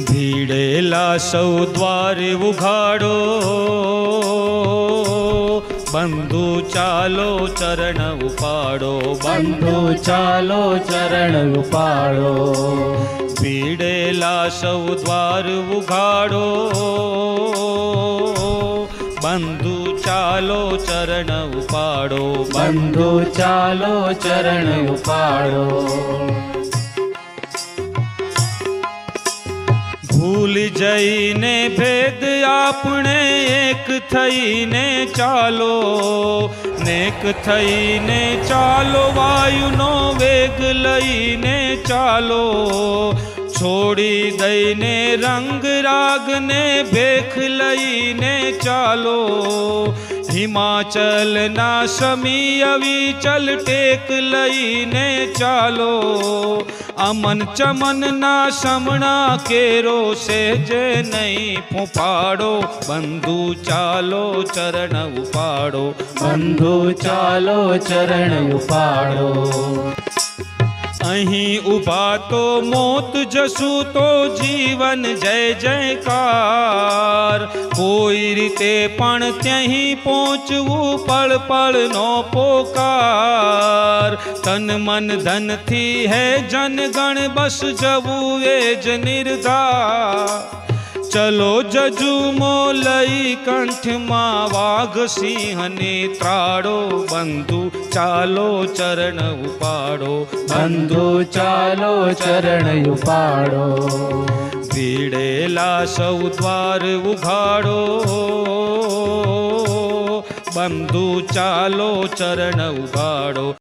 ભીડેલા સૌ દ્વાર ઉઘાડો, બંધુ ચાલો ચરણ ઉપાડો, બંધુ ચાલો ચરણ ઉપાડો. ભીડેલા સૌ દ્વાર ઉઘાડો, બંધુ ચાલો ચરણ ઉપાડો, બંધુ ચાલો ચરણ ઉપાડો. ભૂલ જઈને ભેદ આપણે એક થઈને ચાલો, નેક થઈને ચાલો, વાયુનો વેગ લઈને ચાલો. છોડી દઈને રંગ રાગને ભેખ લઈને ચાલો, હિમાચલના સમી અવિચલ ટેક લઈને ચાલો. અમન ચમનના સમણા કેરો સેજે નહીં ફૂંફાડો, બંધુ ચાલો ચરણ ઉપાડો, બંધુ ચાલો ચરણ ઉપાડો. અહીં ઊભા તો મોત, જશું તો જીવન જય જયકાર. કોઈ રીતે પણ ત્યહીં પહોંચવું પળ પળનો પોકાર. તન મન ધનથી હે જનગણ બસ જવું એ જ નિર્ધાર. ચલો જજુમો લઈ કંઠમાં વાઘ સિંહને ત્રાડો, બંધુ ચાલો ચરણ ઉપાડો, બંધુ ચાલો ચરણ ઉપાડો. ભીડેલા સૌ દ્વાર ઉઘાડો, બંધુ ચાલો ચરણ ઉપાડો.